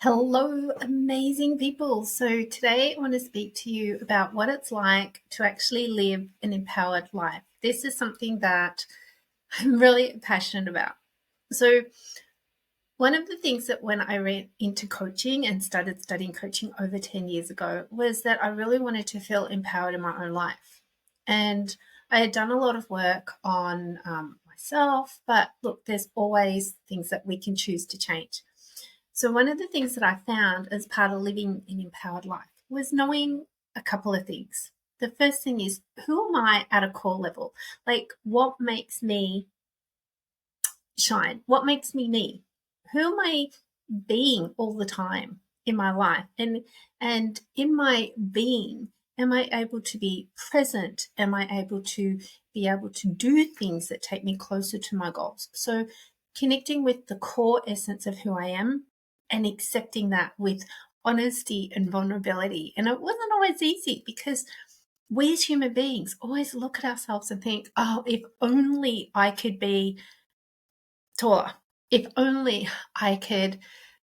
Hello, amazing people. So, today I want to speak to you about what it's like to actually live an empowered life. This is something that I'm really passionate about. So, one of the things that when I went into coaching and started studying coaching over 10 years ago was that I really wanted to feel empowered in my own life. And I had done a lot of work on myself, but look, there's always things that we can choose to change. So, one of the things that I found as part of living an empowered life was knowing a couple of things. The first thing is, who am I at a core level? Like, what makes me shine? What makes me me? Who am I being all the time in my life? And in my being, am I able to be present? Am I able to be able to do things that take me closer to my goals? So, connecting with the core essence of who I am and accepting that with honesty and vulnerability. And it wasn't always easy because we as human beings always look at ourselves and think, oh, if only I could be taller. If only I could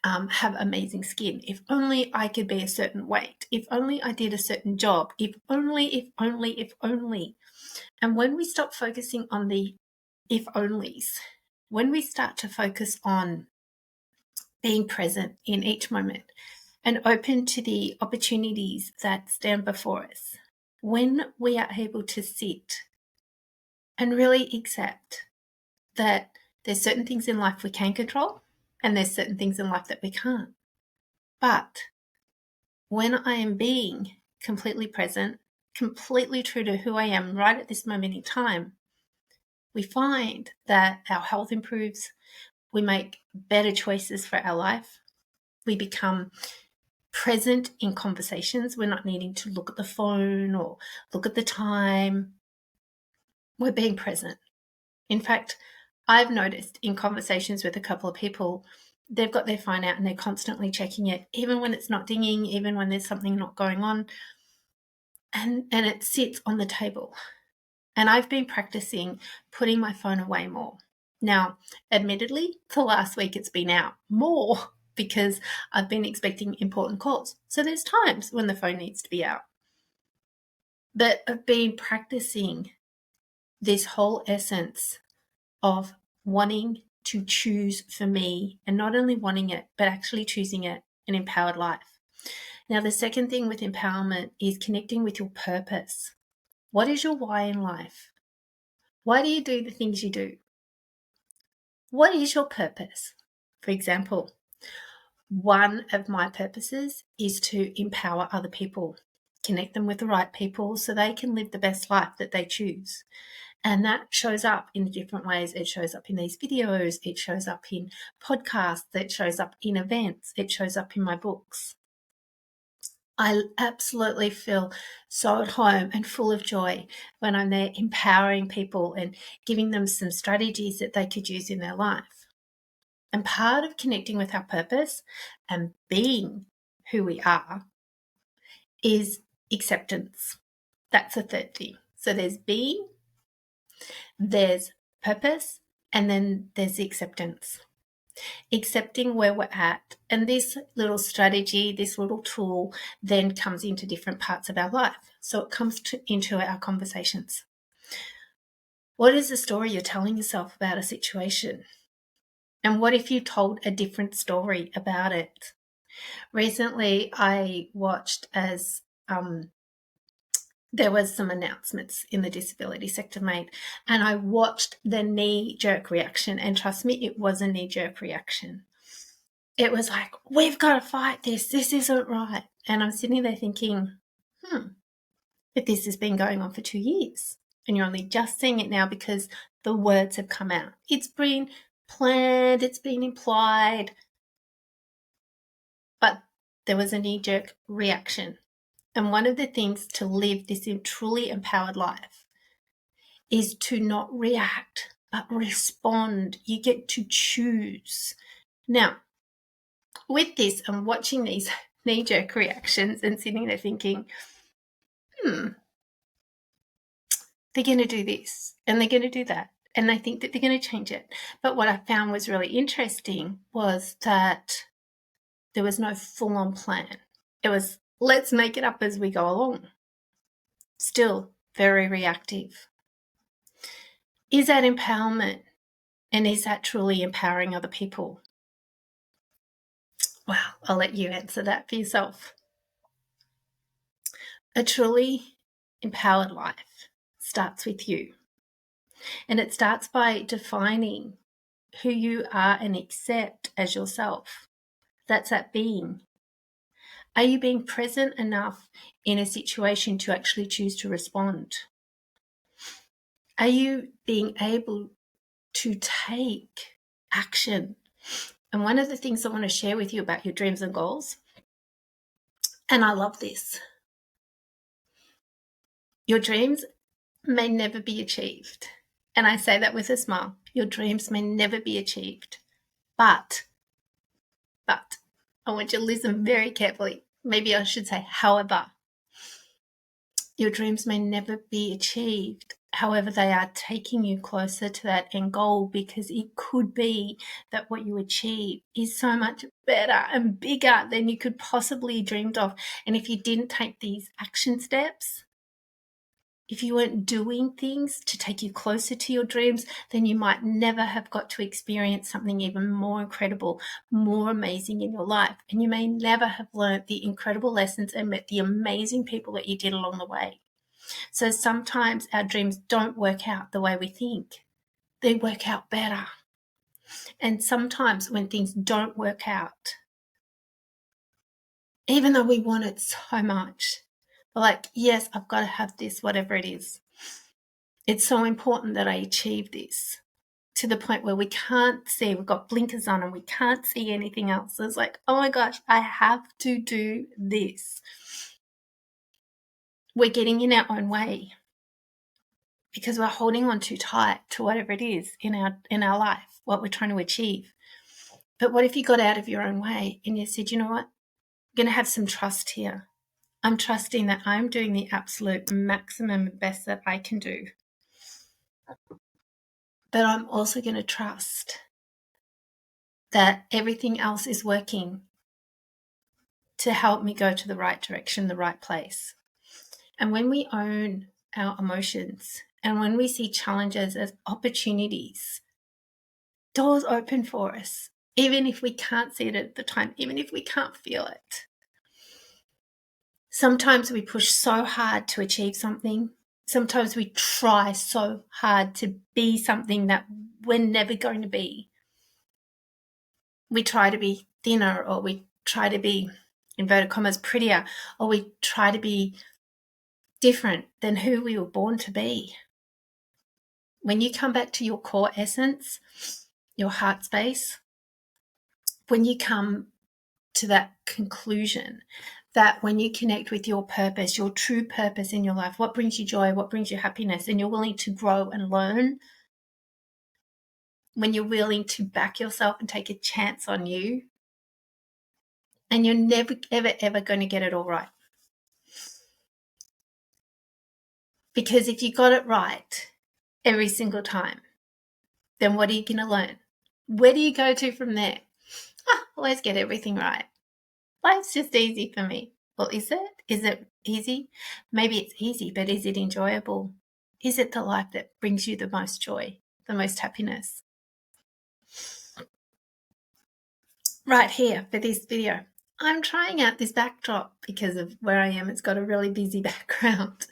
have amazing skin. If only I could be a certain weight. If only I did a certain job. If only, if only, if only. And when we stop focusing on the if onlys, when we start to focus on being present in each moment and open to the opportunities that stand before us, when we are able to sit and really accept that there's certain things in life we can control and there's certain things in life that we can't. But when I am being completely present, completely true to who I am right at this moment in time, we find that our health improves, we make better choices for our life, we become present in conversations. We're not needing to look at the phone or look at the time. We're being present. In fact, I've noticed in conversations with a couple of people, they've got their phone out and they're constantly checking it, even when it's not dinging, even when there's something not going on, and it sits on the table. And I've been practicing putting my phone away more. Now, admittedly, for last week it's been out more because I've been expecting important calls. So there's times when the phone needs to be out. But I've been practicing this whole essence of wanting to choose for me, and not only wanting it, but actually choosing it, an empowered life. Now, the second thing with empowerment is connecting with your purpose. What is your why in life? Why do you do the things you do? What is your purpose? For example, one of my purposes is to empower other people, connect them with the right people so they can live the best life that they choose. And that shows up in different ways. It shows up in these videos. It shows up in podcasts. It shows up in events. It shows up in my books. I absolutely feel so at home and full of joy when I'm there empowering people and giving them some strategies that they could use in their life. And part of connecting with our purpose and being who we are is acceptance. That's the third thing. So there's being, there's purpose, and then there's the acceptance. Accepting where we're at. And this little strategy, this little tool then comes into different parts of our life. So it comes into our conversations. What is the story you're telling yourself about a situation? And what if you told a different story about it? Recently, I watched as there was some announcements in the disability sector made, and I watched the knee-jerk reaction, and trust me, it was a knee-jerk reaction. It was like, we've got to fight this. This isn't right. And I'm sitting there thinking, but this has been going on for 2 years, and you're only just seeing it now because the words have come out. It's been planned, it's been implied, but there was a knee-jerk reaction. And one of the things to live this truly empowered life is to not react, but respond. You get to choose. Now, with this, I'm watching these knee-jerk reactions and sitting there thinking, they're going to do this and they're going to do that. And they think that they're going to change it. But what I found was really interesting was that There was no full-on plan. It was, let's make it up as we go along. Still very reactive. Is that empowerment? And is that truly empowering other people? Well, I'll let you answer that for yourself. A truly empowered life starts with you. And it starts by defining who you are and accept as yourself. That's that being. Are you being present enough in a situation to actually choose to respond? Are you being able to take action? And one of the things I want to share with you about your dreams and goals, and I love this, your dreams may never be achieved. And I say that with a smile. Your dreams may never be achieved. But, I want you to listen very carefully. Maybe I should say, however, your dreams may never be achieved. However, they are taking you closer to that end goal, because it could be that what you achieve is so much better and bigger than you could possibly dreamed of. And if you didn't take these action steps, if you weren't doing things to take you closer to your dreams, then you might never have got to experience something even more incredible, more amazing in your life. And you may never have learned the incredible lessons and met the amazing people that you did along the way. So sometimes our dreams don't work out the way we think. They work out better. And sometimes when things don't work out, even though we want it so much, we're like, yes, I've got to have this, whatever it is. It's so important that I achieve this, to the point where we can't see, we've got blinkers on and we can't see anything else. So it's like, oh my gosh, I have to do this. We're getting in our own way because we're holding on too tight to whatever it is in our life, what we're trying to achieve. But what if you got out of your own way and you said, you know what, I'm going to have some trust here. I'm trusting that I'm doing the absolute maximum best that I can do. But I'm also going to trust that everything else is working to help me go to the right direction, the right place. And when we own our emotions and when we see challenges as opportunities, doors open for us, even if we can't see it at the time, even if we can't feel it. Sometimes we push so hard to achieve something. Sometimes we try so hard to be something that we're never going to be. We try to be thinner, or we try to be, inverted commas, prettier, or we try to be different than who we were born to be. When you come back to your core essence, your heart space, when you come to that conclusion that when you connect with your purpose, your true purpose in your life, what brings you joy, what brings you happiness, and you're willing to grow and learn, when you're willing to back yourself and take a chance on you, and you're never, ever, ever going to get it all right. Because if you got it right every single time, then what are you going to learn? Where do you go to from there? Always get everything right. Life's just easy for me. Well, is it? Is it easy? Maybe it's easy, but is it enjoyable? Is it the life that brings you the most joy, the most happiness? Right here for this video, I'm trying out this backdrop because of where I am. It's got a really busy background.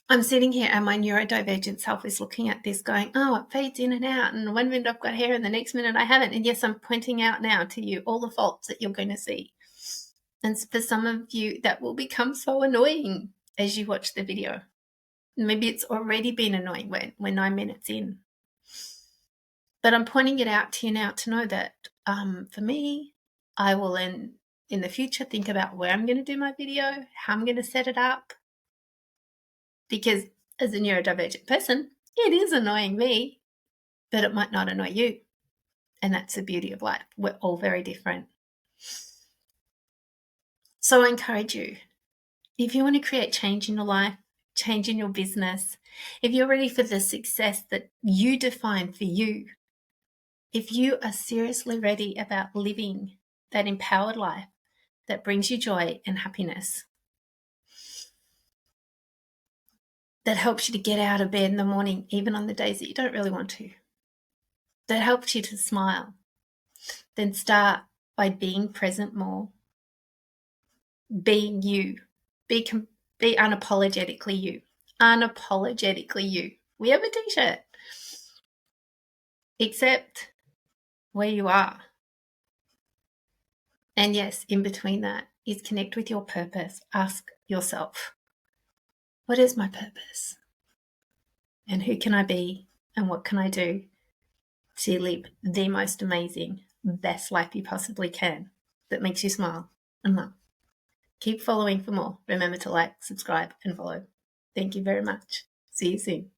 I'm sitting here and my neurodivergent self is looking at this going, oh, it fades in and out. And 1 minute I've got hair and the next minute I haven't. And yes, I'm pointing out now to you all the faults that you're going to see. And for some of you, that will become so annoying as you watch the video. Maybe it's already been annoying when we're 9 minutes in. But I'm pointing it out to you now to know that for me, I will in the future think about where I'm going to do my video, how I'm going to set it up. Because as a neurodivergent person, it is annoying me, but it might not annoy you. And that's the beauty of life. We're all very different. So I encourage you, if you want to create change in your life, change in your business, if you're ready for the success that you define for you, if you are seriously ready about living that empowered life that brings you joy and happiness, that helps you to get out of bed in the morning, even on the days that you don't really want to, that helps you to smile, then start by being present more, being you, be unapologetically you. Unapologetically you. We have a t-shirt. Accept where you are. And yes, in between that is connect with your purpose. Ask yourself, what is my purpose? And who can I be? And what can I do to live the most amazing, best life you possibly can that makes you smile and laugh? Keep following for more. Remember to like, subscribe, and follow. Thank you very much. See you soon.